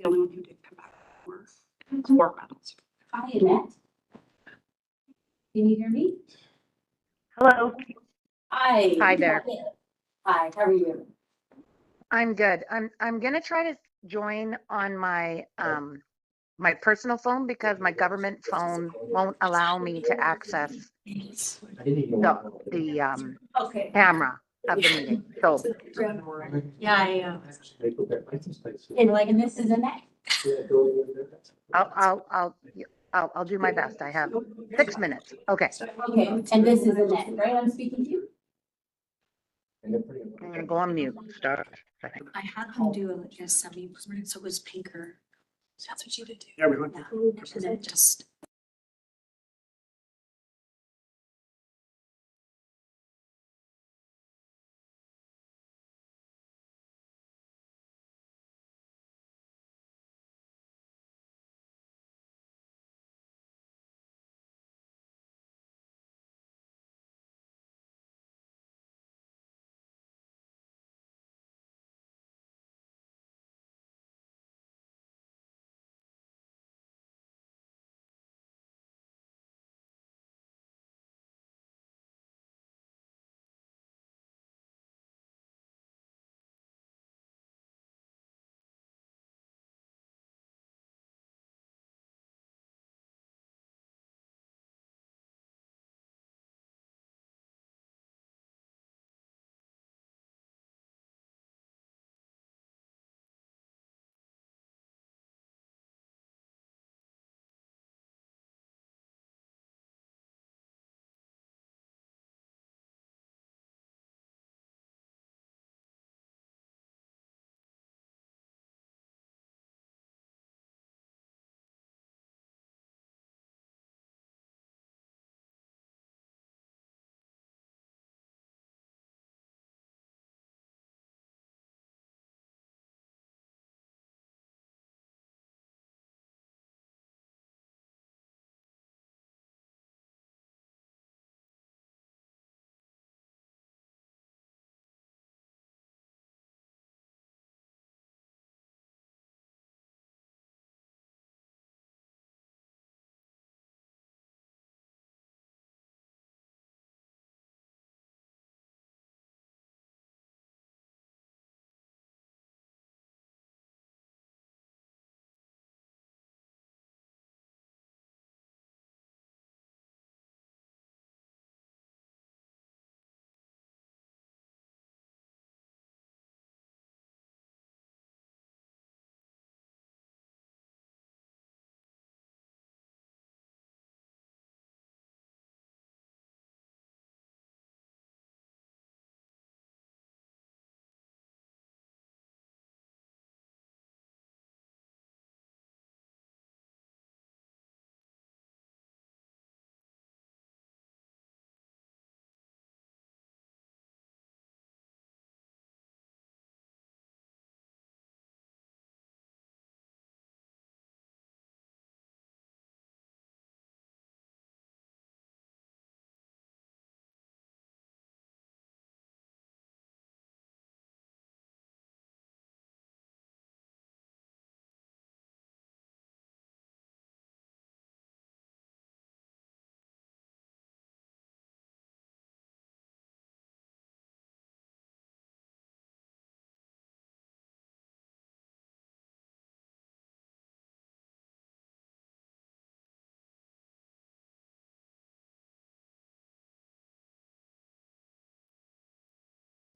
the only one who did come back for 4 months. Hi, Annette. Can you hear me? Hello. Hi. Hi there. Hi, how are you? I'm good. I'm gonna try to join on my my personal phone because my government phone won't allow me to access the Okay. camera of the meeting. So Yeah, And this is Annette. I'll do my best. I have 6 minutes. Okay. Okay, and this is Annette, right? I'm speaking to you? I'm gonna go on mute. Start. I had them do a semi, so it was pinker. So that's what you would do. Yeah, we would. And then just.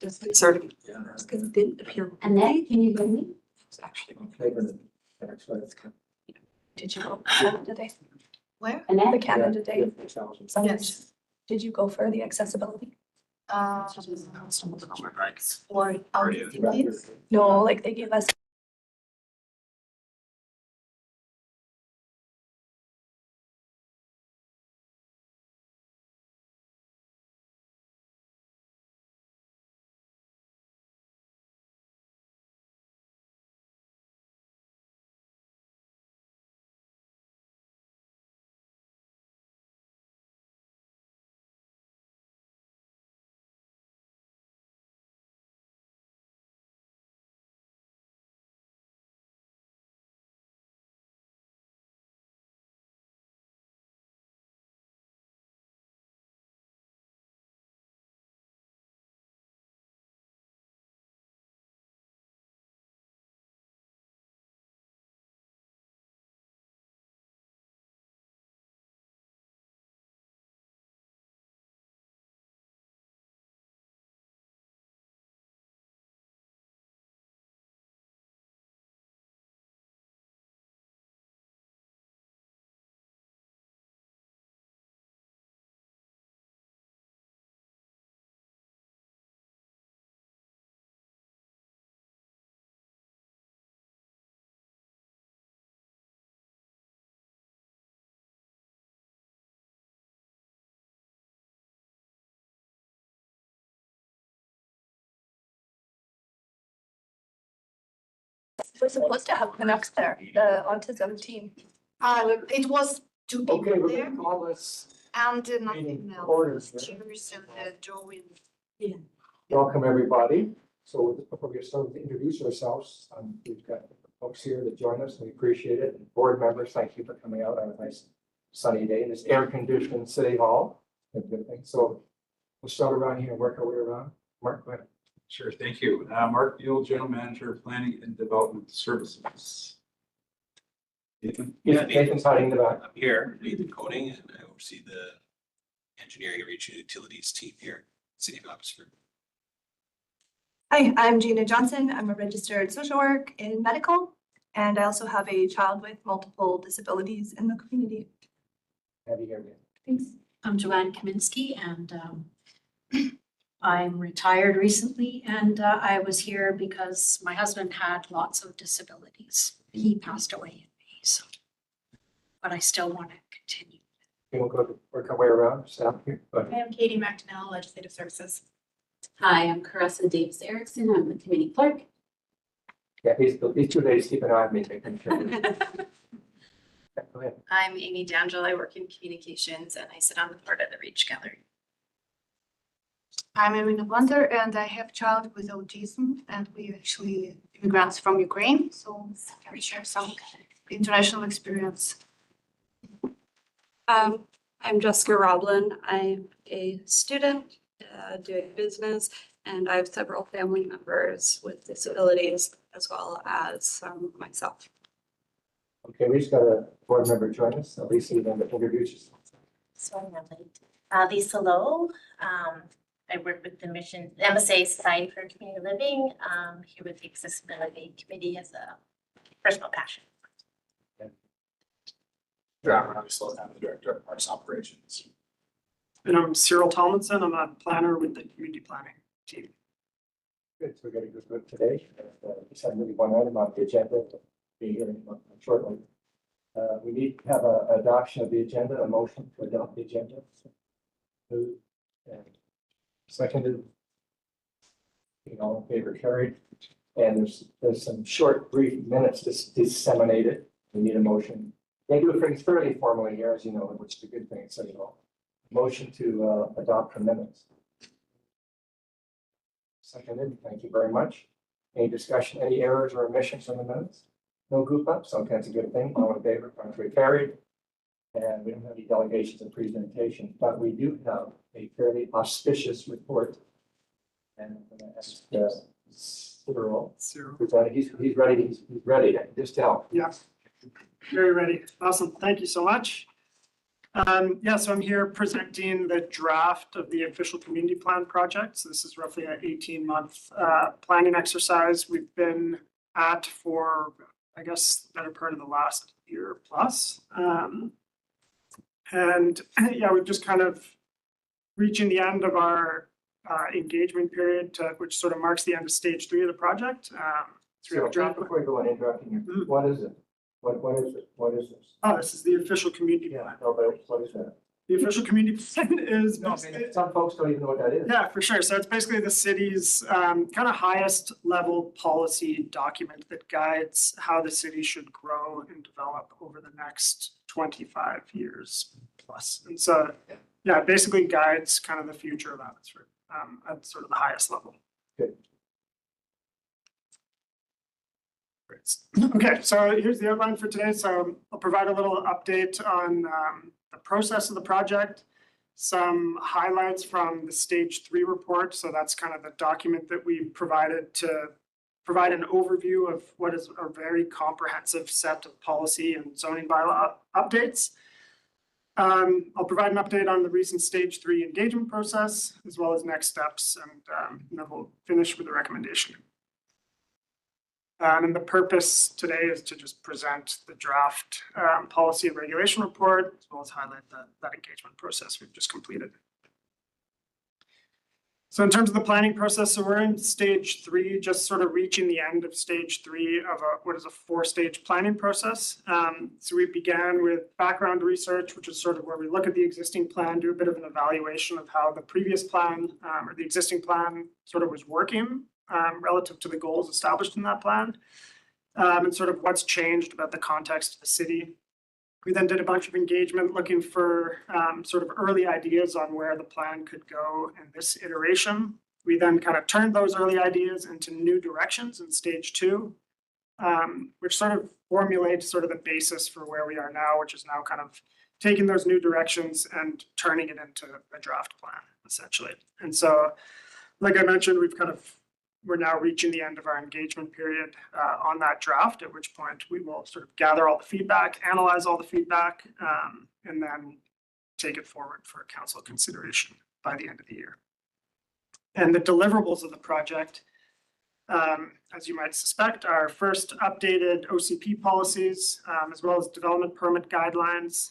Just sort of, because it didn't appear. Annette, can you hear me? It's actually. Actually, Did you go Canada Day? Where? The Annette? Canada Day? Yes. Did you go for the accessibility? Or. No, like they gave us We're supposed to have Canucks there, the autism team. It was two Okay, people we're there gonna call this and meeting nothing to else. order. Cheers and drawing. Welcome, everybody. So before we get started, to introduce ourselves, we've got folks here that join us, and we appreciate it. And board members, thank you for coming out on a nice sunny day in this air-conditioned city hall. A good thing. So we'll start around here and work our way around. Mark, go ahead. Sure, thank you. Mark Buell, General Manager of Planning and Development Services. Nathan? Nathan's hiding in the back. I'm here, Nathan Coding, and I oversee the engineering and regional utilities team here, City of Abbotsford. Hi, I'm Gina Johnson. I'm a registered social work in medical, and I also have a child with multiple disabilities in the community. Have you here again? Thanks. I'm Joanne Kaminsky, and I'm retired recently, and I was here because my husband had lots of disabilities. He passed away in May, so, but I still want to continue. We'll go work our way around. Staff here. But I am Katie McDonnell, Legislative Services. Hi, I'm Carissa Davis Erickson. I'm the committee clerk. yeah, these 2 days, keep an eye on me, making sure. Yeah, go ahead. I'm Amy D'Angelo. I work in communications and I sit on the board of the Reach Gallery. I'm Irina Blunder and I have a child with autism and we actually immigrants from Ukraine. So we share some international experience. I'm Jessica Roblin. I'm a student doing business, and I have several family members with disabilities as well as myself. Okay, we just got a board member join us. Lisa, you want to introduce yourself? Sorry, I'm late. Lisa Lowe. I work with the MSA Society for Community Living, here with the Accessibility Committee as a personal passion. I'm the Director of Parks Operations. And I'm Cyril Tomlinson. I'm a planner with the community planning team. Good, so we're going to go through it today. Just have maybe one item on the agenda, be here shortly. We need to have an adoption of the agenda, a motion to adopt the agenda. Moved and seconded. All in favor, carried. And there's some short, brief minutes disseminated. We need a motion. They do things fairly formally here, as you know, which is a good thing. So you know, motion to adopt the minutes. Seconded. Thank you very much. Any discussion, any errors or omissions on the minutes? No group ups. Okay, that's a good thing. All in favor, contrary carried. And we don't have any delegations and presentations, but we do have a fairly auspicious report. And I'm going to ask Cyril. He's ready. He's ready. Just tell. Yeah, very ready. Awesome. Thank you so much. Yeah, so I'm here presenting the draft of the official community plan project. So this is roughly an 18-month planning exercise we've been at for, I guess, the better part of the last year plus. And yeah, we're just kind of reaching the end of our engagement period, which sort of marks the end of stage 3 of the project. So we have a draft. Before you go on interrupting you, what is it? What is it? What is this? Oh, this is the official community Yeah, plan. no, but what is that? The official community plan is No, I mean, some folks don't even know what that is. yeah, for sure. So it's basically the city's kind of highest level policy document that guides how the city should grow and develop over the next 25 years plus. And so, yeah, it basically guides kind of the future of Abbotsford at sort of the highest level. Good. Okay, so here's the outline for today. So I'll provide a little update on the process of the project, some highlights from the stage 3 report. So that's kind of the document that we provided to provide an overview of what is a very comprehensive set of policy and zoning bylaw updates. I'll provide an update on the recent stage 3 engagement process, as well as next steps, and then we'll finish with a recommendation. And the purpose today is to just present the draft policy and regulation report, as well as highlight that engagement process we've just completed. So in terms of the planning process, so we're in stage 3, just sort of reaching the end of stage 3 of what is a 4-stage planning process. So we began with background research, which is sort of where we look at the existing plan, do a bit of an evaluation of how the previous plan or the existing plan sort of was working relative to the goals established in that plan. and sort of what's changed about the context of the city. We then did a bunch of engagement looking for sort of early ideas on where the plan could go in this iteration. We then kind of turned those early ideas into new directions in stage 2, which sort of formulates sort of the basis for where we are now, which is now kind of taking those new directions and turning it into a draft plan, essentially. And so, like I mentioned, we're now reaching the end of our engagement period on that draft, at which point we will sort of gather all the feedback, analyze all the feedback, and then take it forward for council consideration by the end of the year. And the deliverables of the project, as you might suspect, are first updated OCP policies, as well as development permit guidelines,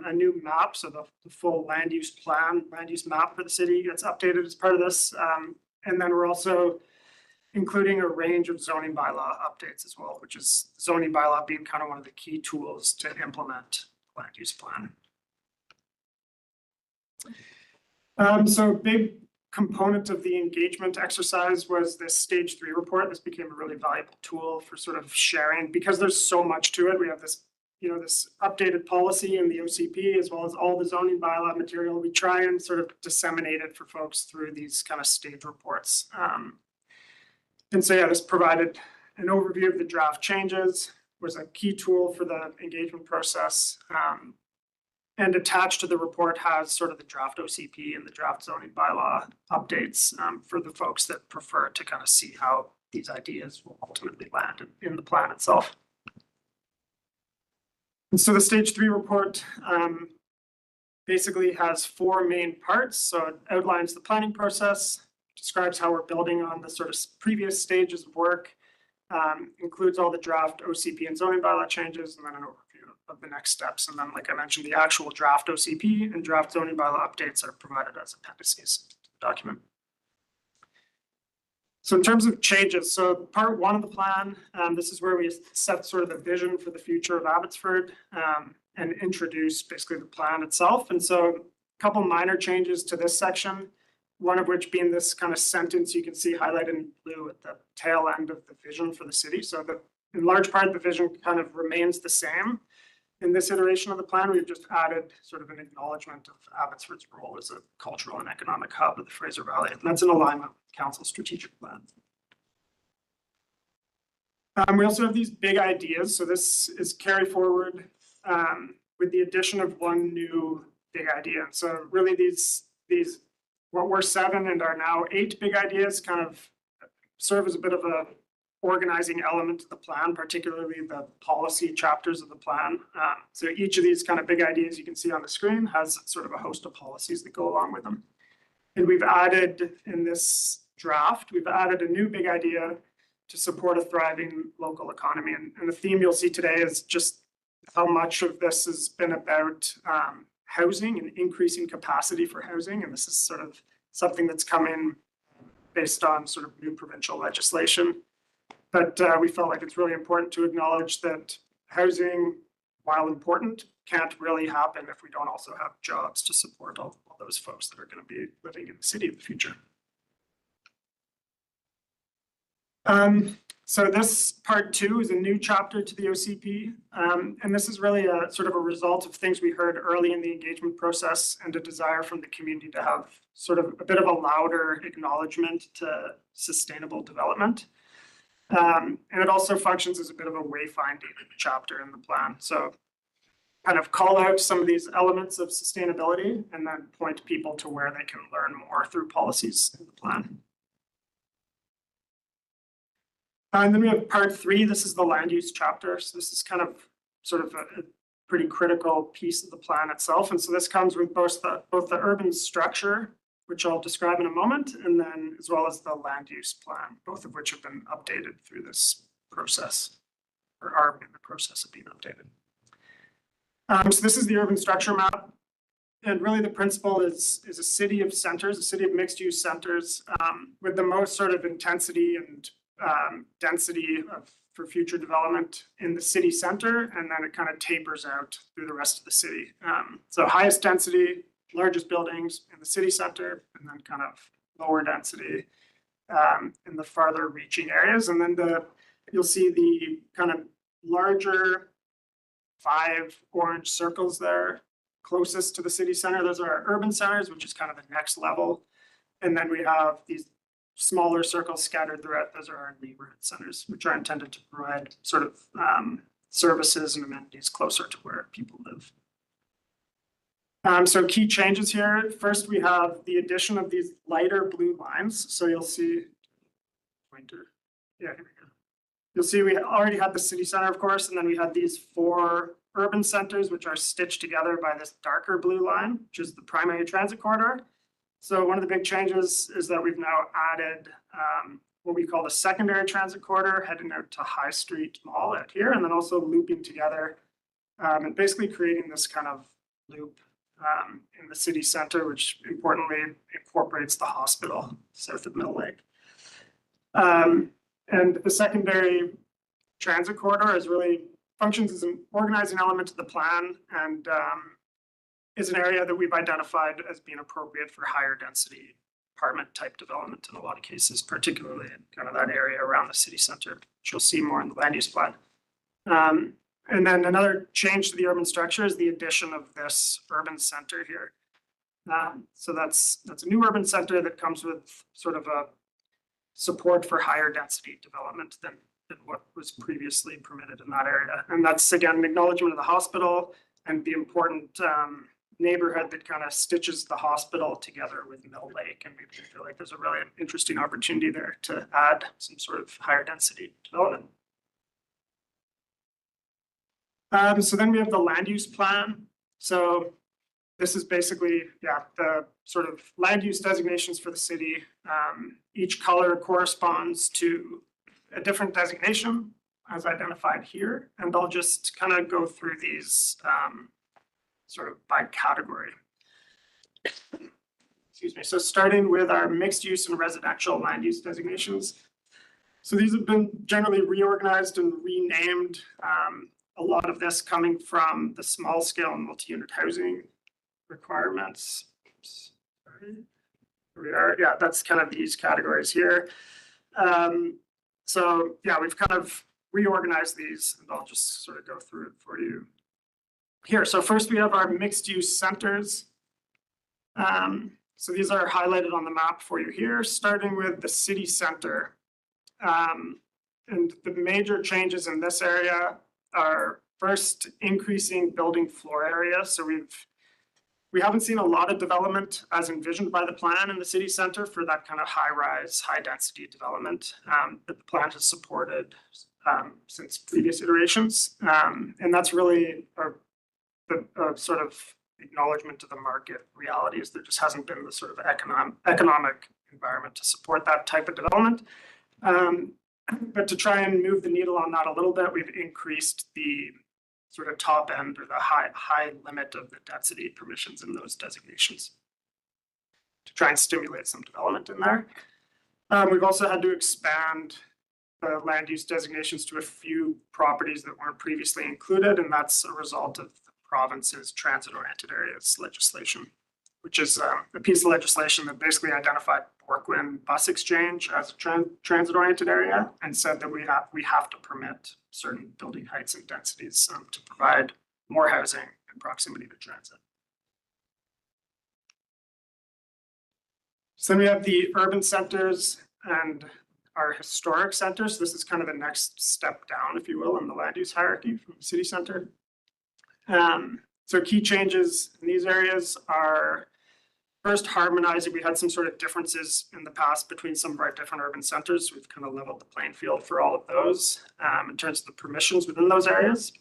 a new map, so the full land use plan, land use map for the city gets updated as part of this. And then we're also including a range of zoning bylaw updates as well, which is zoning bylaw being kind of one of the key tools to implement land use plan. So a big component of the engagement exercise was this stage 3 report. This became a really valuable tool for sort of sharing, because there's so much to it. We have this, this updated policy in the OCP, as well as all the zoning bylaw material. We try and sort of disseminate it for folks through these kind of stage reports. And so, yeah, this provided an overview of the draft changes, was a key tool for the engagement process. And attached to the report has sort of the draft OCP and the draft zoning bylaw updates for the folks that prefer to kind of see how these ideas will ultimately land in the plan itself. And so the stage 3 report basically has 4 main parts. So it outlines the planning process, describes how we're building on the sort of previous stages of work, includes all the draft OCP and zoning bylaw changes, and then an overview of the next steps. And then, like I mentioned, the actual draft OCP and draft zoning bylaw updates are provided as appendices to the document. So in terms of changes, so part 1 of the plan, this is where we set sort of the vision for the future of Abbotsford and introduce basically the plan itself. And so a couple minor changes to this section, one of which being this kind of sentence you can see highlighted in blue at the tail end of the vision for the city. So in large part, the vision kind of remains the same. In this iteration of the plan, we've just added sort of an acknowledgement of Abbotsford's role as a cultural and economic hub of the Fraser Valley. And that's in alignment with Council's strategic plan. We also have these big ideas. So this is carry forward with the addition of one new big idea. So really these what were 7 and are now 8 big ideas kind of serve as a bit of a organizing element to the plan, particularly the policy chapters of the plan. So each of these kind of big ideas you can see on the screen has sort of a host of policies that go along with them. And we've added in this draft, we've added a new big idea to support a thriving local economy. And the theme you'll see today is just how much of this has been about housing and increasing capacity for housing. And this is sort of something that's come in based on sort of new provincial legislation. But we felt like it's really important to acknowledge that housing, while important, can't really happen if we don't also have jobs to support all those folks that are going to be living in the city of the future. So this part 2 is a new chapter to the OCP. And this is really a sort of a result of things we heard early in the engagement process and a desire from the community to have sort of a bit of a louder acknowledgement to sustainable development. And it also functions as a bit of a wayfinding chapter in the plan. So kind of call out some of these elements of sustainability and then point people to where they can learn more through policies in the plan. And then we have part 3. This is the land use chapter. So this is kind of sort of a pretty critical piece of the plan itself. And so this comes with both the urban structure, which I'll describe in a moment, and then as well as the land use plan, both of which have been updated through this process, or are in the process of being updated. So this is the urban structure map. And really the principle is a city of centers, a city of mixed use centers with the most sort of intensity and density for future development in the city center, and then it kind of tapers out through the rest of the city. So highest density, largest buildings in the city center, and then kind of lower density in the farther reaching areas. And then the you'll see the kind of larger 5 orange circles there closest to the city center. Those are our urban centers, which is kind of the next level. And then we have these smaller circles scattered throughout. Those are our neighborhood centers, which are intended to provide sort of services and amenities closer to where people live. So key changes here. First, we have the addition of these lighter blue lines. So you'll see pointer. Yeah, here we go. You'll see we already had the city center, of course, and then we had these 4 urban centers, which are stitched together by this darker blue line, which is the primary transit corridor. So one of the big changes is that we've now added what we call the secondary transit corridor, heading out to High Street Mall out here, and then also looping together and basically creating this kind of loop in the city center, which importantly incorporates the hospital south of Mill Lake. And the secondary transit corridor is really functions as an organizing element of the plan and is an area that we've identified as being appropriate for higher density apartment type development in a lot of cases, particularly in kind of that area around the city center, which you'll see more in the land use plan. And then another change to the urban structure is the addition of this urban center here. So that's a new urban center that comes with sort of a support for higher density development than what was previously permitted in that area. And that's again an acknowledgement of the hospital and the important neighborhood that kind of stitches the hospital together with Mill Lake. And we feel like there's a really interesting opportunity there to add some sort of higher density development. So then we have the land use plan. So this is basically, the sort of land use designations for the city. Each color corresponds to a different designation as identified here. And I'll just kind of go through these sort of by category. Excuse me. So starting with our mixed use and residential land use designations. So these have been generally reorganized and renamed. A lot of this coming from the small scale multi-unit housing requirements. Oops, sorry. Here we are. Yeah, that's kind of these categories here. So yeah, we've kind of reorganized these and I'll just sort of go through it for you here. So first we have our mixed use centers. So these are highlighted on the map for you here, starting with the city center. And the major changes in this area are first increasing building floor area. So we haven't seen a lot of development as envisioned by the plan in the city center for that kind of high rise, high density development that the plan has supported since previous iterations. And that's really a sort of acknowledgement to the market realities. There just hasn't been the sort of economic environment to support that type of development. But to try and move the needle on that a little bit, we've increased the sort of top end or the high limit of the density permissions in those designations to try and stimulate some development in there. We've also had to expand the land use designations to a few properties that weren't previously included, and that's a result of the province's transit-oriented areas legislation, which is a piece of legislation that basically identified Borkwin Bus Exchange as a transit-oriented area and said that we have to permit certain building heights and densities to provide more housing in proximity to transit. So then we have the urban centers and our historic centers. This is kind of the next step down, if you will, in the land use hierarchy from the city center. So key changes in these areas are first harmonizing. We had some sort of differences in the past between some of our different urban centers. We've kind of leveled the playing field for all of those in terms of the permissions within those areas.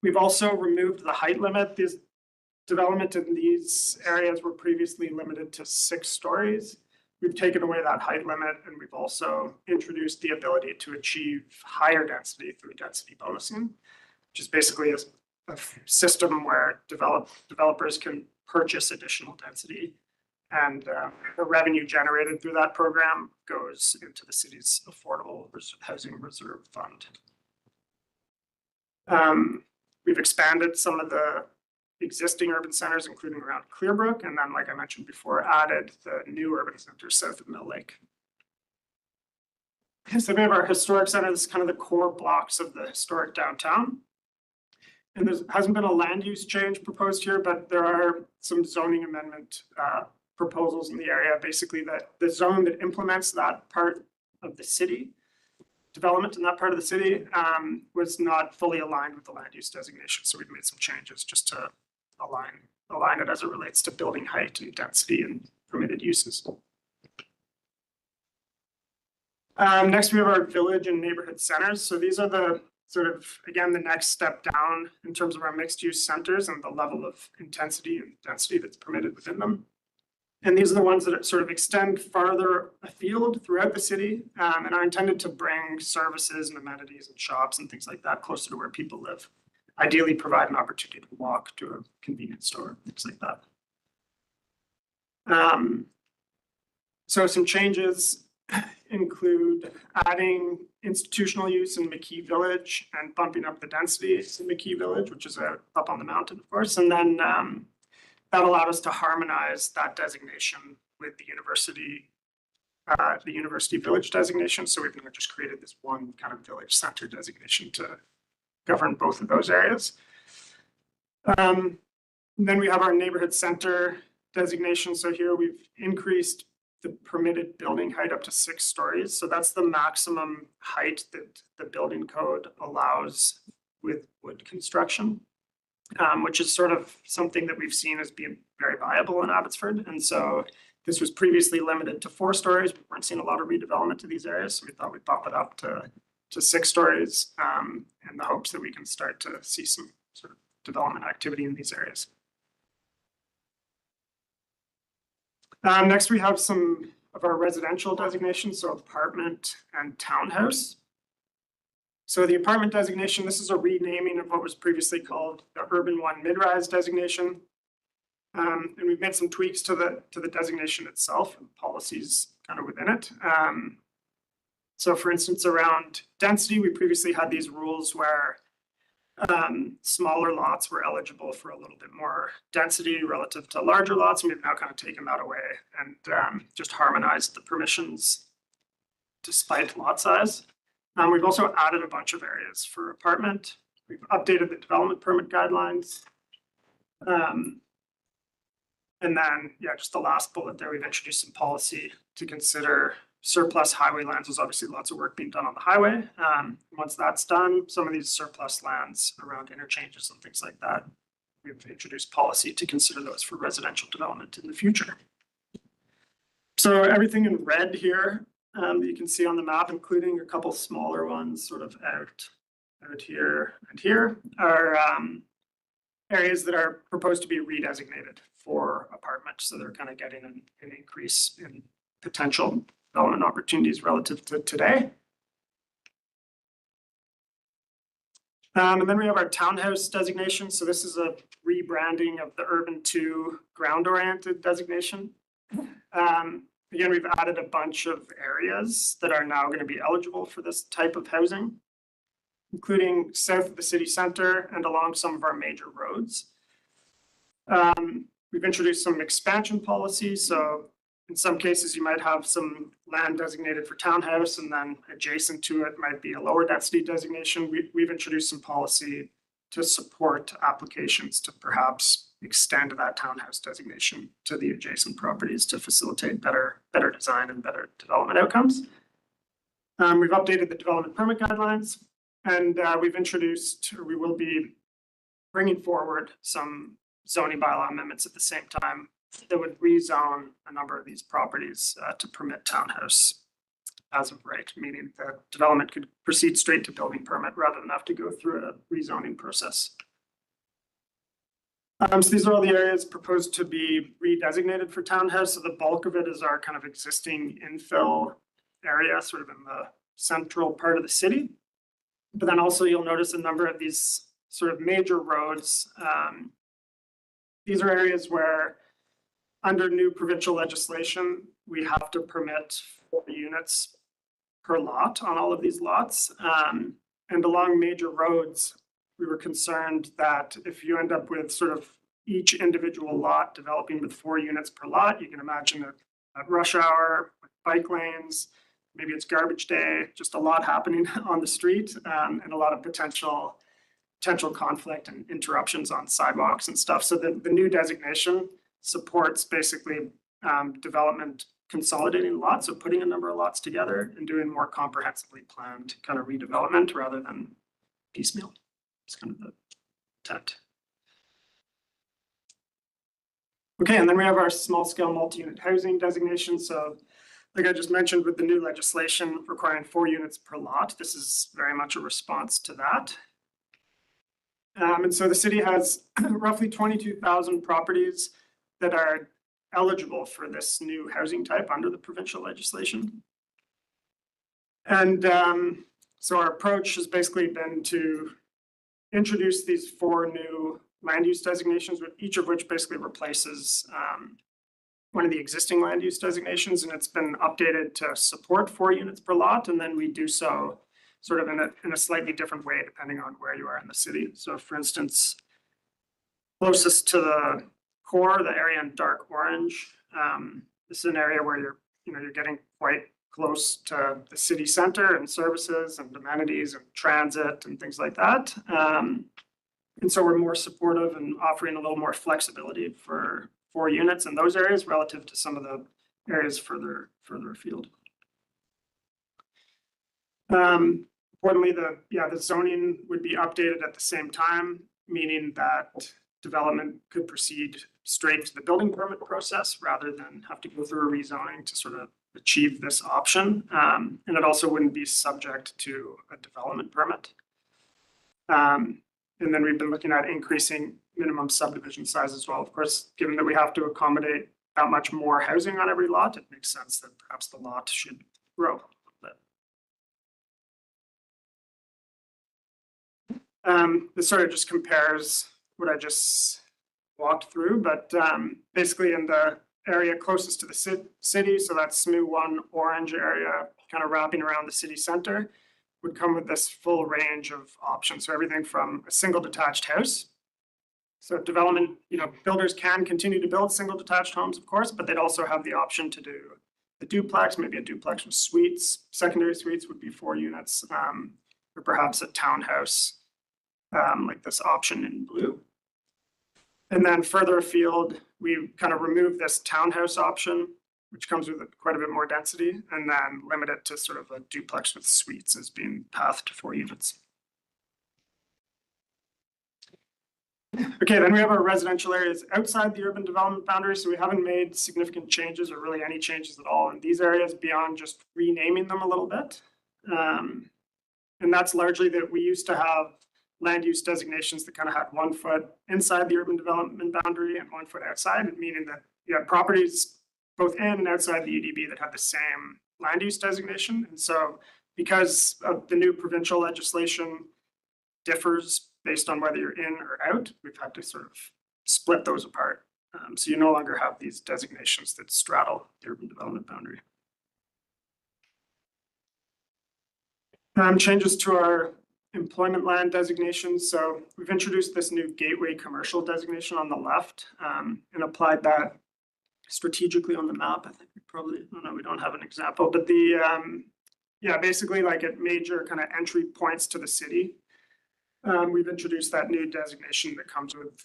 We've also removed the height limit. This development in these areas were previously limited to 6 stories. We've taken away that height limit, and we've also introduced the ability to achieve higher density through density bonusing, which is basically a system where developers can purchase additional density, and the revenue generated through that program goes into the city's affordable housing reserve fund. We've expanded some of the existing urban centers, including around Clearbrook, and then, like I mentioned before, added the new urban centers south of Mill Lake. So we have our historic center, this is kind of the core blocks of the historic downtown. And there hasn't been a land use change proposed here, but there are some zoning amendment proposals in the area. Basically, that the zone that implements that part of the city, development in that part of the city, was not fully aligned with the land use designation. So we've made some changes just to align it as it relates to building height and density and permitted uses. Next, we have our village and neighborhood centers. So these are the sort of, again, the next step down in terms of our mixed use centers and the level of intensity and density that's permitted within them. And these are the ones that sort of extend farther afield throughout the city, and are intended to bring services and amenities and shops and things like that closer to where people live. Ideally provide an opportunity to walk to a convenience store, things like that. So some changes include adding institutional use in McKee Village and bumping up the density in McKee Village, which is up on the mountain, of course. And then that allowed us to harmonize that designation with the university village designation. So we've now just created this one kind of village center designation to govern both of those areas. Then we have our neighborhood center designation. So here we've increased the permitted building height up to 6 stories. So that's the maximum height that the building code allows with wood construction, which is sort of something that we've seen as being very viable in Abbotsford. And so this was previously limited to 4 stories. We weren't seeing a lot of redevelopment to these areas. So we thought we'd bump it up to 6 stories in the hopes that we can start to see some sort of development activity in these areas. Next, we have some of our residential designations, so apartment and townhouse. So the apartment designation, this is a renaming of what was previously called the Urban One Mid-Rise designation. And we've made some tweaks to the designation itself and policies kind of within it. So for instance, around density, we previously had these rules where smaller lots were eligible for a little bit more density relative to larger lots, and we've now kind of taken that away and just harmonized the permissions despite lot size. We've also added a bunch of areas for apartment. We've updated the development permit guidelines. And then, yeah, just the last bullet there, we've introduced some policy to consider surplus highway lands. There's obviously lots of work being done on the highway. Once that's done, some of these surplus lands around interchanges and things like that, we've introduced policy to consider those for residential development in the future. So everything in red here that you can see on the map, including a couple smaller ones sort of out here and here, are areas that are proposed to be redesignated for apartments. So they're kind of getting an increase in potential development opportunities relative to today. And then we have our townhouse designation. So this is a rebranding of the Urban 2 ground-oriented designation. Again, we've added a bunch of areas that are now going to be eligible for this type of housing, including south of the city center and along some of our major roads. We've introduced some expansion policies. So in some cases, you might have some land designated for townhouse, and then adjacent to it might be a lower density designation. We've introduced some policy to support applications to perhaps extend that townhouse designation to the adjacent properties to facilitate better design and better development outcomes. We've updated the development permit guidelines, and we've introduced, or we will be bringing forward some zoning bylaw amendments at the same time that would rezone a number of these properties to permit townhouse as of right, meaning that development could proceed straight to building permit rather than have to go through a rezoning process. So these are all the areas proposed to be redesignated for townhouse. So the bulk of it is our kind of existing infill area, sort of in the central part of the city. But then also you'll notice a number of these sort of major roads. These are areas where under new provincial legislation, we have to permit 4 units per lot on all of these lots. And along major roads, we were concerned that if you end up with sort of each individual lot developing with 4 units per lot, you can imagine at rush hour, with bike lanes, maybe it's garbage day, just a lot happening on the street, and a lot of potential conflict and interruptions on sidewalks and stuff. So the new designation supports basically development consolidating lots, so putting a number of lots together and doing more comprehensively planned kind of redevelopment rather than piecemeal. It's kind of the intent. Okay, and then we have our small scale multi-unit housing designation. So like I just mentioned, with the new legislation requiring 4 units per lot, this is very much a response to that. And so the city has roughly 22,000 properties that are eligible for this new housing type under the provincial legislation. And so our approach has basically been to introduce these 4 new land use designations, with each of which basically replaces one of the existing land use designations, and it's been updated to support 4 units per lot, and then we do so sort of in a slightly different way depending on where you are in the city. So for instance, closest to the core, the area in dark orange, this is an area where you're getting quite close to the city center and services and amenities and transit and things like that. And so we're more supportive and offering a little more flexibility for 4 units in those areas relative to some of the areas further afield. Importantly, the zoning would be updated at the same time, meaning that development could proceed straight to the building permit process rather than have to go through a rezoning to sort of achieve this option. And it also wouldn't be subject to a development permit. And then we've been looking at increasing minimum subdivision size as well. Of course, given that we have to accommodate that much more housing on every lot, it makes sense that perhaps the lot should grow a little bit. This sort of just compares what I just walked through, but basically in the area closest to the city, so that's SMU1 orange area, kind of wrapping around the city center, would come with this full range of options. So everything from a single detached house. So development, builders can continue to build single detached homes, of course, but they'd also have the option to do the duplex, maybe a duplex with suites. Secondary suites would be 4 units, or perhaps a townhouse, like this option in blue. And then further afield, we kind of remove this townhouse option, which comes with quite a bit more density, and then limit it to sort of a duplex with suites as being pathed to 4 units. Okay, then we have our residential areas outside the urban development boundary. So we haven't made significant changes or really any changes at all in these areas beyond just renaming them a little bit. And that's largely that we used to have land use designations that kind of had 1 foot inside the urban development boundary and 1 foot outside, meaning that you had properties both in and outside the UDB that had the same land use designation. And so because of the new provincial legislation differs based on whether you're in or out, we've had to sort of split those apart. So you no longer have these designations that straddle the urban development boundary. Changes to our employment land designations. So we've introduced this new gateway commercial designation on the left, and applied that strategically on the map. I think we don't have an example, but basically like at major kind of entry points to the city, we've introduced that new designation that comes with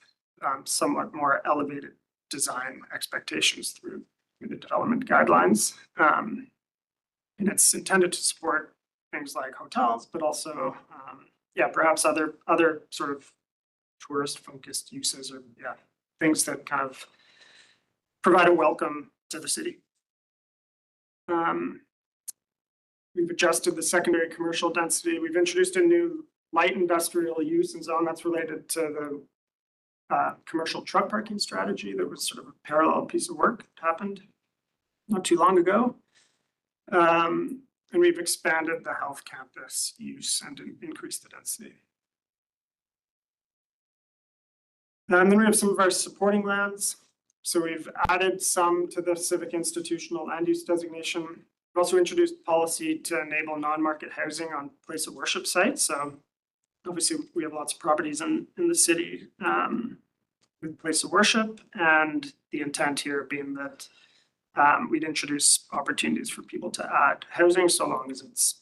somewhat more elevated design expectations through the development guidelines. And it's intended to support things like hotels, but also, perhaps other sort of tourist-focused uses, or things that kind of provide a welcome to the city. We've adjusted the secondary commercial density. We've introduced a new light industrial use and zone that's related to the commercial truck parking strategy. That was sort of a parallel piece of work that happened not too long ago. And we've expanded the health campus use and increased the density. And then we have some of our supporting lands. So we've added some to the civic institutional land use designation. We've also introduced policy to enable non-market housing on place of worship sites. So obviously we have lots of properties in the city with place of worship, and the intent here being that we'd introduce opportunities for people to add housing so long as it's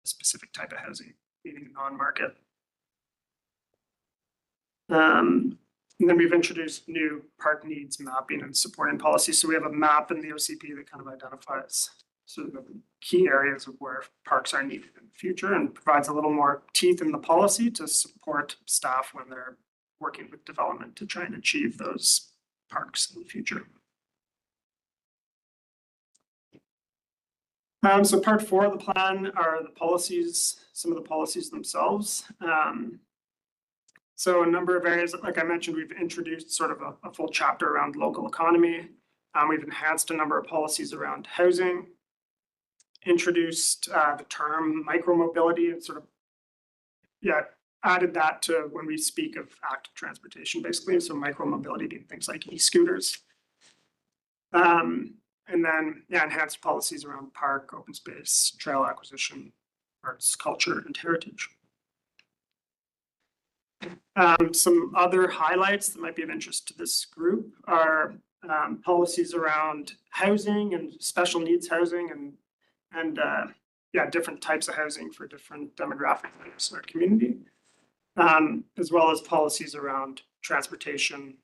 a specific type of housing, meaning non-market. And then we've introduced new park needs mapping and supporting policies. So we have a map in the OCP that kind of identifies sort of the key areas of where parks are needed in the future and provides a little more teeth in the policy to support staff when they're working with development to try and achieve those parks in the future. So part 4 of the plan are the policies, some of the policies themselves. So a number of areas, like I mentioned, we've introduced sort of a full chapter around local economy. We've enhanced a number of policies around housing, introduced the term micromobility and sort of, added that to when we speak of active transportation, basically. So micromobility being things like e-scooters. And then, enhanced policies around park, open space, trail acquisition, arts, culture, and heritage. Some other highlights that might be of interest to this group are policies around housing and special needs housing and different types of housing for different demographic groups in our community, as well as policies around transportation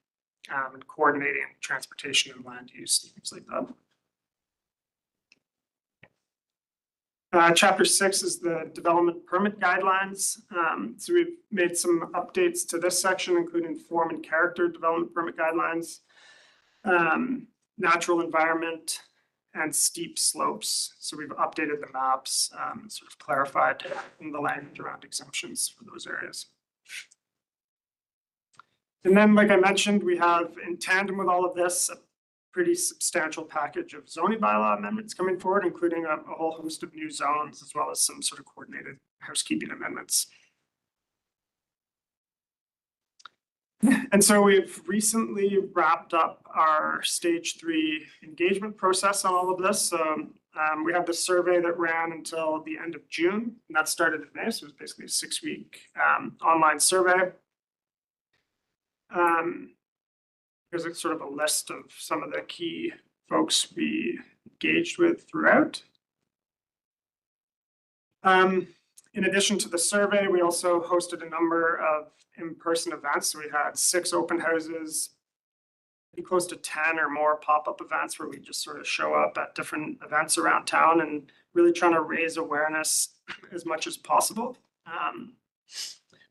and coordinating transportation and land use, things like that. Chapter 6 is the development permit guidelines. So we've made some updates to this section, including form and character development permit guidelines, natural environment, and steep slopes. So we've updated the maps, sort of clarified in the language around exemptions for those areas. And then, like I mentioned, we have in tandem with all of this, a pretty substantial package of zoning bylaw amendments coming forward, including a whole host of new zones, as well as some sort of coordinated housekeeping amendments. And so we've recently wrapped up our stage 3 engagement process on all of this. So we have the survey that ran until the end of June, and that started in May. So it was basically a 6-week online survey. There's a sort of a list of some of the key folks we engaged with throughout. In addition to the survey, we also hosted a number of in-person events. So we had 6 open houses, pretty close to 10 or more pop-up events where we just sort of show up at different events around town and really trying to raise awareness as much as possible.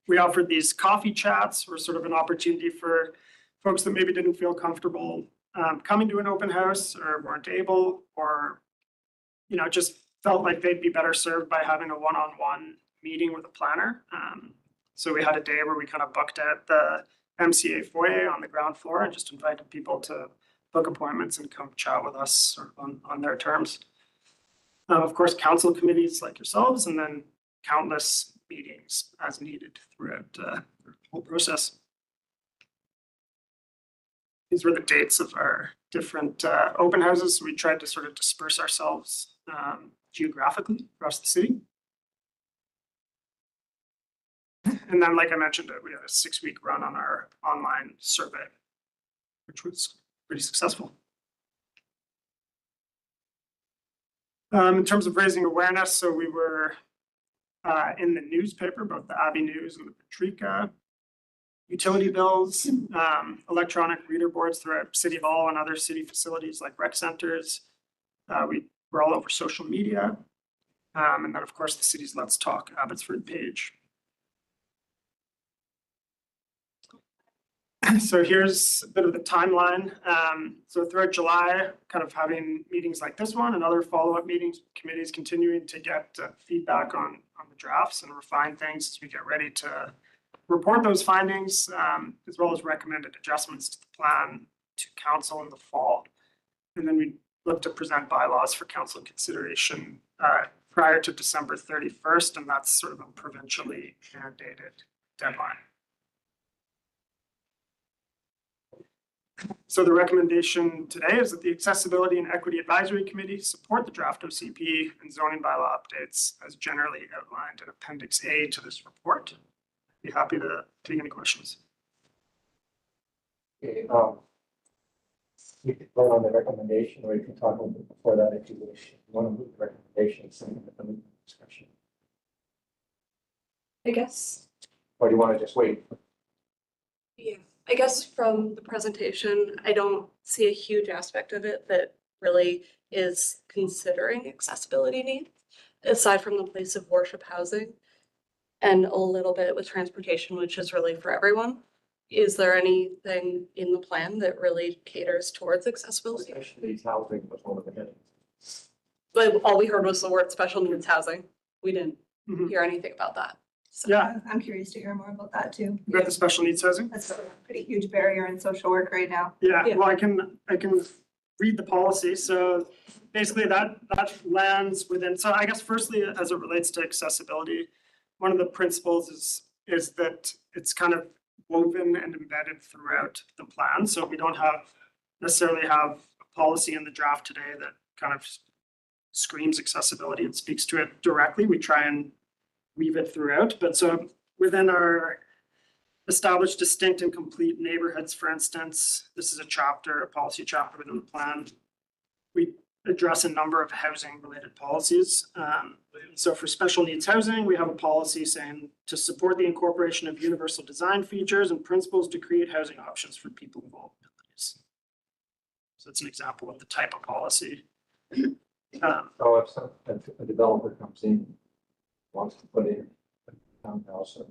We offered these coffee chats, were sort of an opportunity for folks that maybe didn't feel comfortable coming to an open house or weren't able, or, just felt like they'd be better served by having a one-on-one meeting with a planner. So we had a day where we kind of booked at the MCA foyer on the ground floor and just invited people to book appointments and come chat with us sort of on their terms. Of course, council committees like yourselves, and then countless meetings as needed throughout the whole process. These were the dates of our different open houses. So we tried to sort of disperse ourselves geographically across the city. And then, like I mentioned, we had a 6-week run on our online survey, which was pretty successful. In terms of raising awareness, so we were in the newspaper, both the Abbey News and the Patrika, utility bills, electronic reader boards throughout City Hall and other city facilities like rec centers. We were all over social media. And then, of course, the city's Let's Talk Abbotsford page. So here's a bit of the timeline. So throughout July, kind of having meetings like this one and other follow-up meetings, committees continuing to get feedback on the drafts and refine things as we get ready to report those findings, as well as recommended adjustments to the plan to council in the fall. And then we look to present bylaws for council consideration prior to December 31st, and that's sort of a provincially mandated deadline. So the recommendation today is that the Accessibility and Equity Advisory Committee support the draft OCP and zoning bylaw updates as generally outlined in Appendix A to this report. Be happy to take any questions. Okay, You could vote on the recommendation, or you can talk a little bit before that if you wish. You want to move the recommendation, second the discussion. I guess, Or do you want to just wait? yeah, I guess from the presentation, I don't see a huge aspect of it that really is considering accessibility needs, aside from the place of worship housing and a little bit with transportation, which is really for everyone. Is there anything in the plan that really caters towards accessibility? Special needs housing was one of the headings. But all we heard was the word special needs housing. We didn't Mhm. hear anything about that. So Yeah, I'm curious to hear more about that too. about the special needs housing. That's a pretty huge barrier in social work right now. Yeah, Yeah. well, I can read the policy. So basically that lands within, so I guess firstly, as it relates to accessibility, one of the principles is that it's kind of woven and embedded throughout the plan. So we don't necessarily have a policy in the draft today that kind of screams accessibility and speaks to it directly. We try and weave it throughout. But so within our established distinct and complete neighborhoods, for instance, this is a policy chapter within the plan. We address a number of housing related policies. So for special needs housing, we have a policy saying to support the incorporation of universal design features and principles to create housing options for people with all abilities. So it's an example of the type of policy. So if a developer comes in, wants to put in a townhouse or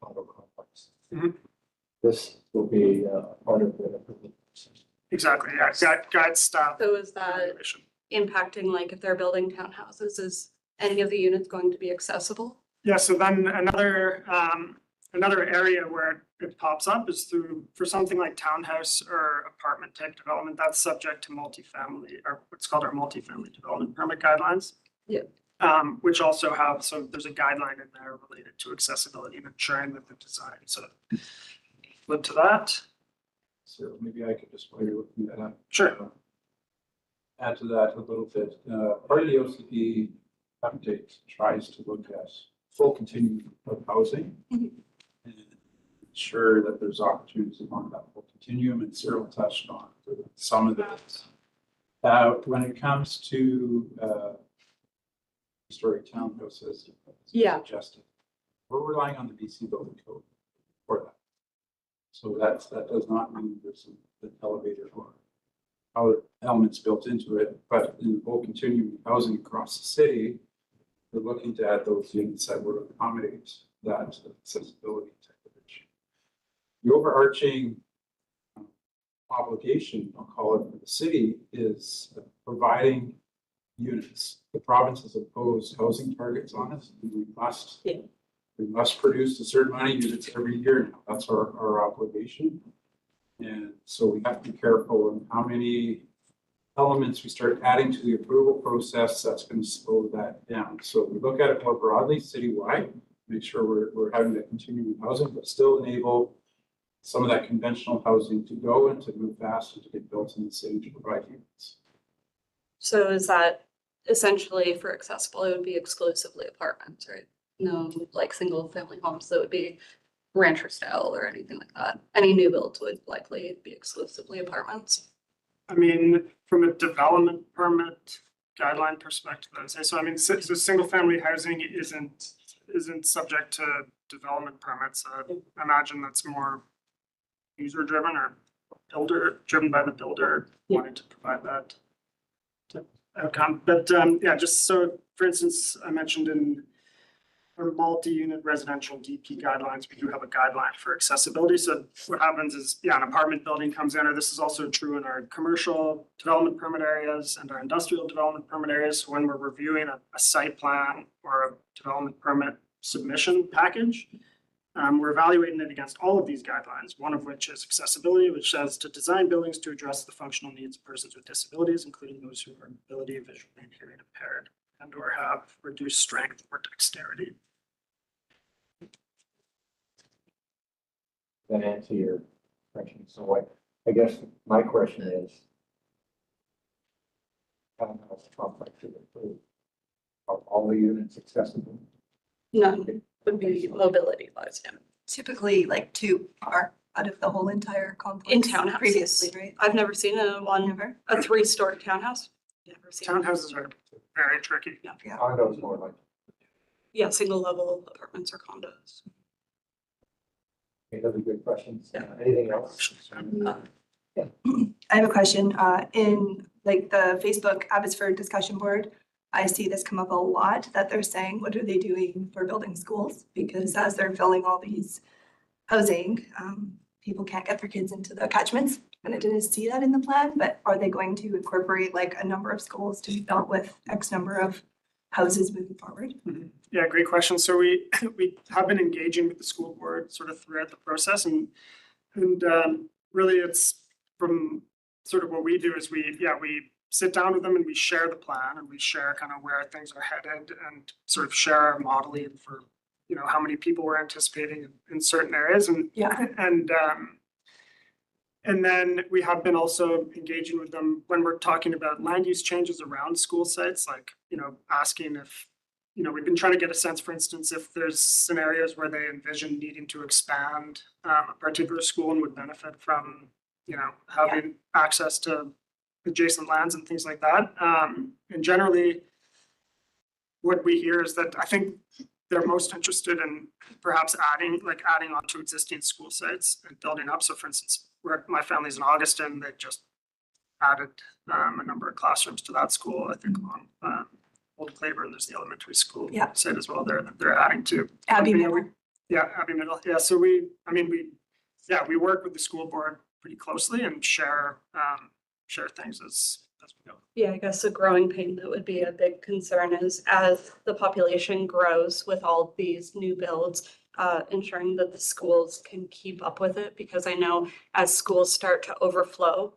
condo complex, Mhm. this will be part of the approval process. Exactly, yeah, guide staff. So is that evaluation. impacting, like, if they're building townhouses, is any of the units going to be accessible? Yeah, so then another area where it pops up is for something like townhouse or apartment type development, that's subject to multifamily, or what's called our multifamily development permit guidelines. Yeah. Which also have, so there's a guideline in there related to accessibility and ensuring that the design, so flip to that. So maybe I could just while you're looking that up. Sure. Add to that a little bit. Part of the OCD update tries to look at full continuum of housing. Mhm. And ensure that there's opportunities along that full continuum, and Cyril touched on some of it. When it comes to story townhouses, Yeah. suggested, we're relying on the BC building code for that. So that does not mean there's an elevator or other elements built into it, but in the whole continuum of housing across the city, we're looking to add those units that would accommodate that accessibility type of issue. The overarching obligation, I'll call it, for the city is providing units. The province has imposed housing targets on us, and we must produce a certain amount of units every year now. That's our obligation. And so we have to be careful in how many elements we start adding to the approval process that's going to slow that down. So we look at it more broadly, citywide, make sure we're having that continuing housing, but still enable some of that conventional housing to go and to move fast and to get built in the city to provide units. So is that essentially for accessible, it would be exclusively apartments, right? No, like single family homes that would be rancher style or anything like that. Any new builds would likely be exclusively apartments. I mean, from a development permit guideline perspective, I would say, so I mean, so single family housing isn't subject to development permits. I imagine that's more user driven or driven by the builder wanting to provide that outcome. But yeah, just so for instance, I mentioned in our multi-unit residential DP guidelines, we do have a guideline for accessibility. So what happens is, yeah, an apartment building comes in, or this is also true in our commercial development permit areas and our industrial development permit areas. So when we're reviewing a site plan or a development permit submission package, we're evaluating it against all of these guidelines, one of which is accessibility, which says to design buildings to address the functional needs of persons with disabilities, including those who are mobility, visually and hearing impaired, and or have reduced strength or dexterity. That answer your question. So I guess my question is, townhouse complexes approved, are all the units accessible? None would be mobility wise, yeah. Typically like two are, out of the whole entire complex? In townhouses. Previously, right? I've never seen Never? a 3-story townhouse. Never seen. Townhouses are very tricky. Condos more like, Yeah, single level apartments or condos. okay, those are good questions. Anything else? I have a question. In like the Facebook Abbotsford discussion board, I see this come up a lot that they're saying, what are they doing for building schools? Because as they're filling all these housing, people can't get their kids into the catchments. And I didn't see that in the plan, but are they going to incorporate like a number of schools to be built with X number of houses moving forward? Yeah, great question. So we have been engaging with the school board sort of throughout the process, and really it's from sort of what we do is we sit down with them and we share the plan and we share kind of where things are headed and sort of share our modeling for, you know, how many people we're anticipating in certain areas. And then we have been also engaging with them when we're talking about land use changes around school sites, like, you know, asking if, you know, we've been trying to get a sense, for instance, if there's scenarios where they envision needing to expand a particular school and would benefit from, you know, having access to adjacent lands and things like that. And generally, what we hear is that I think they're most interested in perhaps adding on to existing school sites and building up. So for instance, where my family's in Augustin, they just added a number of classrooms to that school. I think on Old Claiborne, there's the elementary school site as well there that they're adding to. Abbey Middle. Abbey Middle. Yeah, so we work with the school board pretty closely and share things as we go. Yeah, I guess a growing pain that would be a big concern is as the population grows with all these new builds, ensuring that the schools can keep up with it, because I know as schools start to overflow,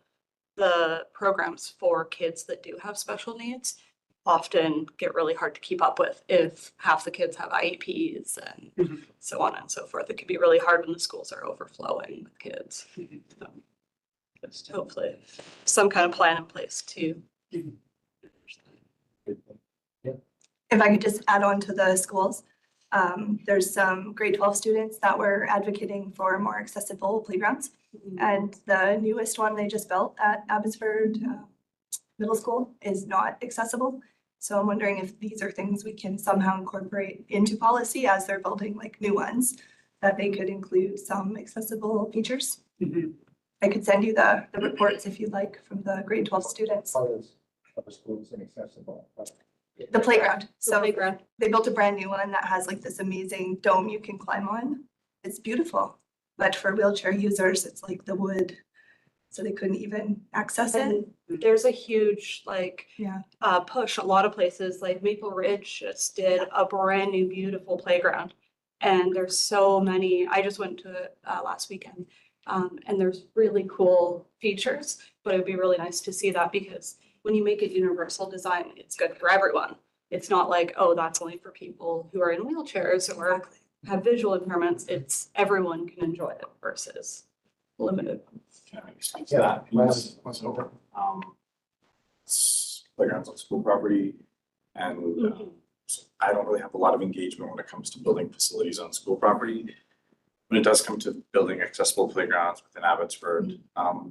the programs for kids that do have special needs often get really hard to keep up with if half the kids have IEPs and so on and so forth. It can be really hard when the schools are overflowing with kids. So, just hopefully some kind of plan in place to. If I could just add on to the schools, there's some grade 12 students that were advocating for more accessible playgrounds. And the newest one they just built at Abbotsford Middle School is not accessible. So I'm wondering if these are things we can somehow incorporate into policy as they're building like new ones, that they could include some accessible features. I could send you the reports if you'd like from the grade 12 students. Other schools inaccessible. The playground. So playground. they built a brand new one that has like this amazing dome you can climb on. It's beautiful. But for wheelchair users, it's like the wood. So they couldn't even access it. There's a huge Yeah. push. A lot of places like Maple Ridge just did a brand new beautiful playground. And there's so many, I just went to it last weekend. And there's really cool features, but it would be really nice to see that, because when you make it universal design, it's good for everyone. It's not like, oh, that's only for people who are in wheelchairs or have visual impairments. It's everyone can enjoy it versus limited. Can I speak to that piece? So, playgrounds on school property, and I don't really have a lot of engagement when it comes to building facilities on school property. When it does come to building accessible playgrounds within Abbotsford,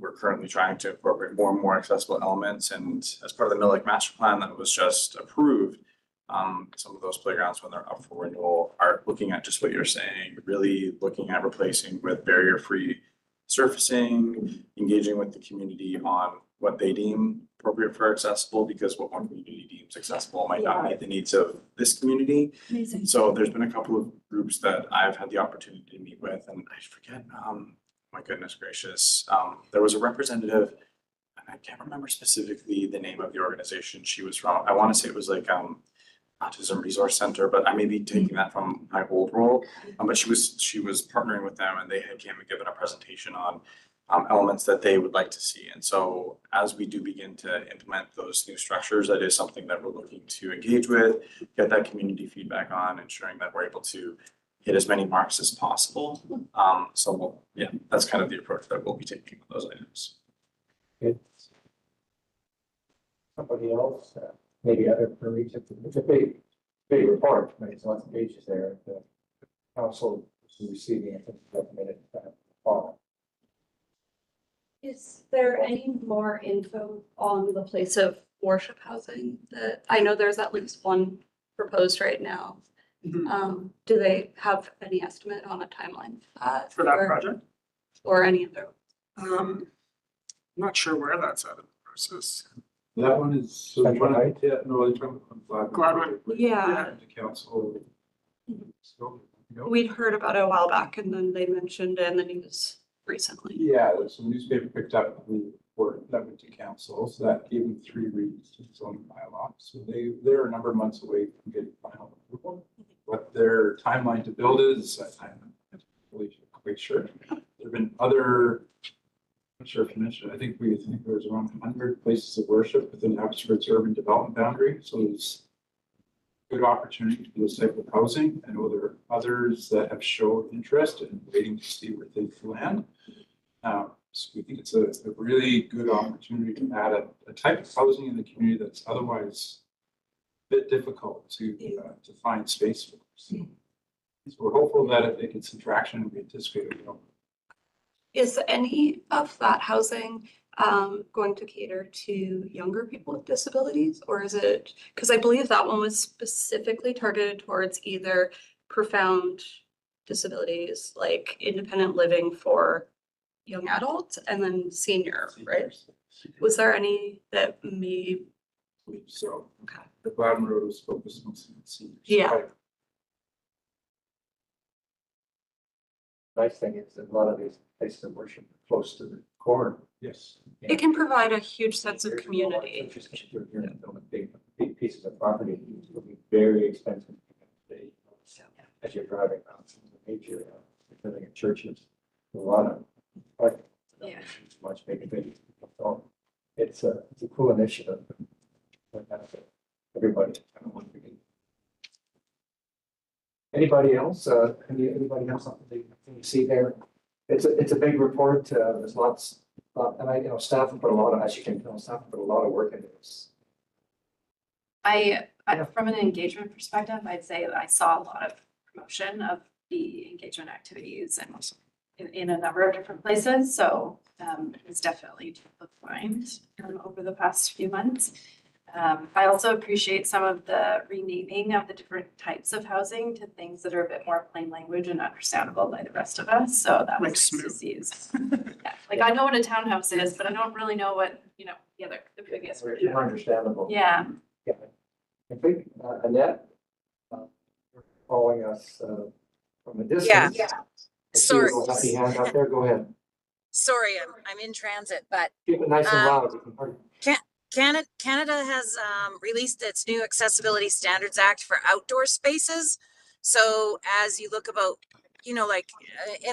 we're currently trying to incorporate more and more accessible elements. And as part of the Millick Master Plan that was just approved, some of those playgrounds, when they're up for renewal, are looking at just what you're saying, really looking at replacing with barrier-free surfacing, engaging with the community on what they deem appropriate for accessible, because what one community deems accessible might not meet the needs of this community. Amazing. So there's been a couple of groups that I've had the opportunity to meet with, and I forget, my goodness gracious, there was a representative, and I can't remember specifically the name of the organization she was from. I want to say it was like Autism Resource Center, but I may be taking that from my old role. But she was partnering with them, and they had came and given a presentation on elements that they would like to see. And so as we do begin to implement those new structures, that is something that we're looking to engage with, get that community feedback on, ensuring that we're able to hit as many marks as possible. That's kind of the approach that we'll be taking with those items. Good. Somebody else, maybe other for each of them. It's a big report, right? It's lots of pages there. The council is receiving, I think, recommended fall. Is there any more info on the place of worship housing that, I know there's at least one proposed right now. Do they have any estimate on a timeline For that or- project? Or any other? I'm not sure where that's at in the process. That one is, so Central one, Heights? yeah, no, they're talking about Gladwin. Yeah. The council. So, you know, We'd heard about it a while back and then they mentioned it in the news recently. yeah, some newspaper picked up the report that went to council, so that gave them 3 reads to the zoning bylaw. So they're a number of months away from getting final approval. What their timeline to build is, I'm not really quite sure. There've been other, I'm not sure if you mentioned, I think there's around 100 places of worship within Abbotsford's urban development boundary, so there's good opportunity for this type of housing. I know there are others that have showed interest and waiting to see where they land. So we think it's a really good opportunity to add a type of housing in the community that's otherwise a bit difficult to find space for. So we're hopeful that if they get some traction, we anticipate it will. Is any of that housing going to cater to younger people with disabilities? Or is it, because I believe that one was specifically targeted towards either profound disabilities, like independent living for young adults and then senior, right? Was there any that may, So okay, the Gladwin Road was focused mostly on seniors. Yeah. Nice thing is that a lot of these places of worship are close to the core. Yes. it can provide a huge sense of community. You're building big pieces of property, it will be very expensive. As you're driving around, nature, you're living in churches, a lot of, like, Yeah. it's much bigger thing. So it's a cool initiative. That benefit everybody. Anybody else, anybody have something they see there? It's a big report, there's lots, and staff have put a lot of, as you can tell, staff have put a lot of work into this. From an engagement perspective, I'd say that I saw a lot of promotion of the engagement activities and in a number of different places. So it's definitely top of mind over the past few months. I also appreciate some of the renaming of the different types of housing to things that are a bit more plain language and understandable by the rest of us. So that was Like nice to smooth. see. Yeah, like I know what a townhouse is, but I don't really know what, the previous version. More understandable. Yeah. Yeah. I think, Annette, following us from a distance. Yeah. I see a Sorry. little happy hand out there, go ahead. Sorry, I'm in transit, but Keep it nice and loud. Canada has released its new Accessibility Standards Act for outdoor spaces. So as you look about, in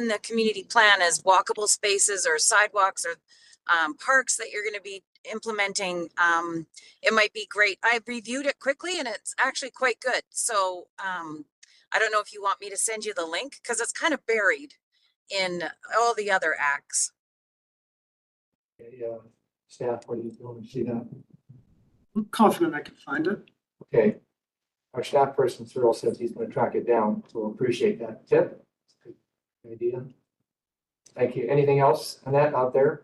the community plan as walkable spaces or sidewalks or parks that you're going to be implementing, it might be great. I reviewed it quickly and it's actually quite good. So I don't know if you want me to send you the link because it's kind of buried in all the other acts. Yeah, staff, what do you want to see that? I'm confident I can find it. Okay. Our staff person Cyril says he's going to track it down, so we'll appreciate that. Tip? Good idea. Thank you. Anything else on that out there?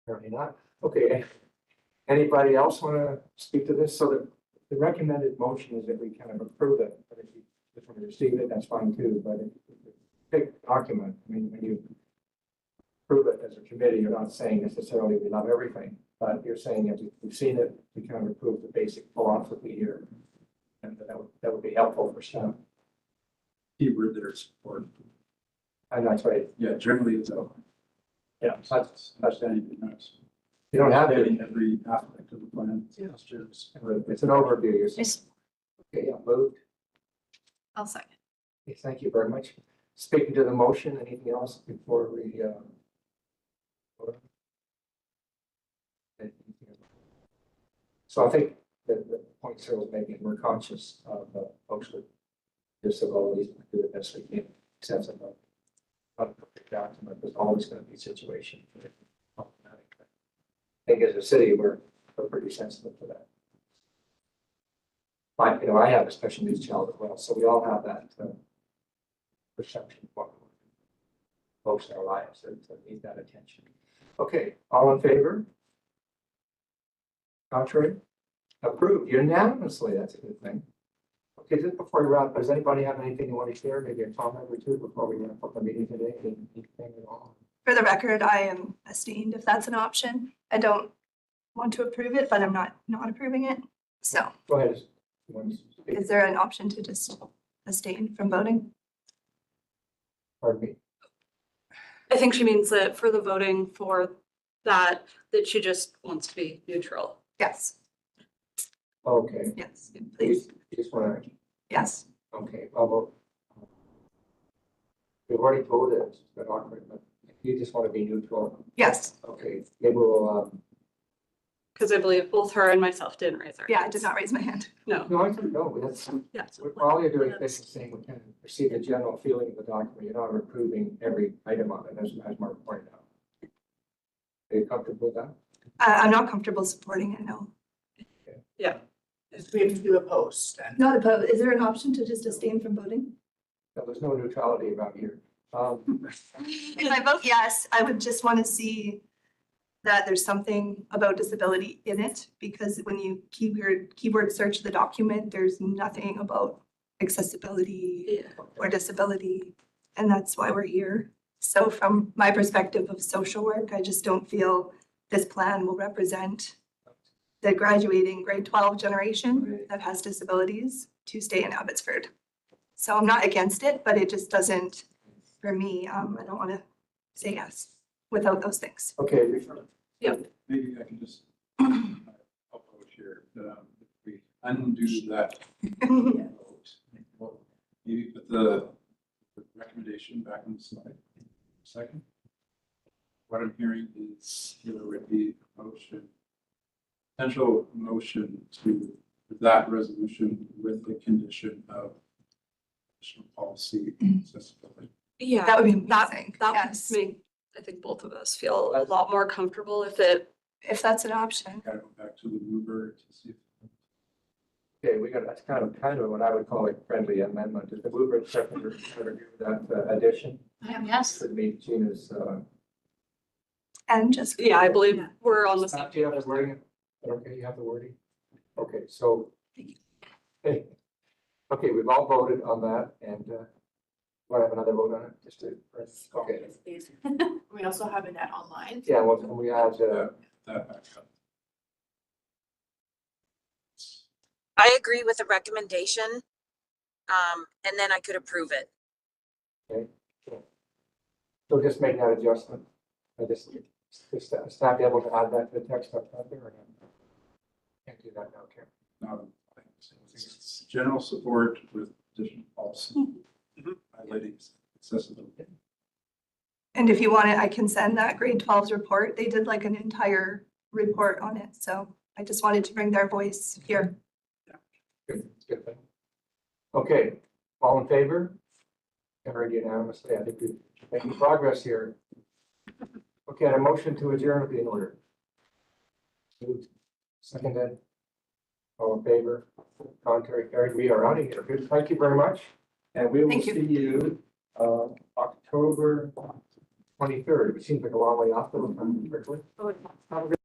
Apparently not. Okay. Anybody else want to speak to this? So the recommended motion is that we kind of approve it, but if you just want to receive it, that's fine too, but if you pick a document, I mean, when you approve it as a committee, you're not saying necessarily we love everything, but you're saying if we've seen it, we kind of approve the basic philosophy here. And that would be helpful for staff. Keyword there is support. And that's right. Yeah, generally it's a. Yeah. That's understanding. You don't have to. Every aspect of the plan. Yeah. It's an overview. You're saying. Okay, yeah, moved. I'll second. Okay, thank you very much. Speaking to the motion, anything else before we, vote? So I think that the point Cyril's making, we're conscious of folks with disabilities, we do the best we can, sense of there's always going to be a situation. I think as a city, we're pretty sensitive to that. I have a special needs child as well, so we all have that perception of what folks in our lives that need that attention. Okay, all in favor? Contrary? Approved unanimously, that's a good thing. Okay, just before we wrap, does anybody have anything you want to share, maybe a comment or two before we wrap up the meeting today? Anything at all? For the record, I am abstained if that's an option. I don't want to approve it, but I'm not approving it. So Go ahead. You want to speak? is there an option to just abstain from voting? Pardon me. I think she means that for the voting for that she just wants to be neutral. Yes, Okay, yes, please. you just want to, Yes. okay, I'll vote. We've already voted, it's a bit awkward, but if you just want to be neutral, Yes. okay, maybe we'll, Because I believe both her and myself didn't raise our Yeah, I hands. did not raise my hand. No. no, I don't know, that's, Yeah. all you're doing is saying we can perceive the general feeling of the document, you're not approving every item on it, as Mark pointed out. Are you comfortable with that? I'm not comfortable supporting it, no. Yeah. We have to do a post then. Not opposed. Is there an option to just abstain from voting? No, there's no neutrality around here. If I vote yes, I would just want to see that there's something about disability in it, because when you keyword search the document, there's nothing about accessibility or disability, and that's why we're here. So from my perspective of social work, I just don't feel this plan will represent the graduating grade 12 generation that has disabilities to stay in Abbotsford. So I'm not against it, but it just doesn't, for me, I don't want to say yes without those things. Okay. Maybe I can just help out here. If we undo that. vote, maybe put the recommendation back on the slide. Second. What I'm hearing is there would be a motion, potential motion to that resolution with the condition of additional policy accessibility. Yeah. That would be That amazing. would Yes. make, I think both of us feel a lot more comfortable if that's an option. Gotta go back to the mover to see. Okay, we got, that's kind of what I would call a friendly amendment. Is the mover and seconder agree with that addition? Yes. Should meet Gina's, And just. Yeah, I believe we're on the same. do you have the wording? Okay, you have the wording? Okay, so. Hey, okay, we've all voted on that and, want to have another vote on it? Just to, okay. We also have it at online. Yeah, well, can we add, That back up. I agree with the recommendation. And then I could approve it. okay. So just make that adjustment. I just staff be able to add that to the text up there or not? Can't do that now, Karen. No, I think it's general support with additional policy. Highlighting accessibility. And if you want it, I can send that grade 12's report. They did like an entire report on it. So I just wanted to bring their voice here. Good, good thing. Okay, all in favor? Carried unanimously. I think we're making progress here. Okay, and a motion to adjourn would be in order. Moved. Seconded. All in favor? Contrary, carried. We are out of here. Good, thank you very much. And we will Thank you. see you October 23rd. It seems like a long way off, but we'll come quickly. Have a good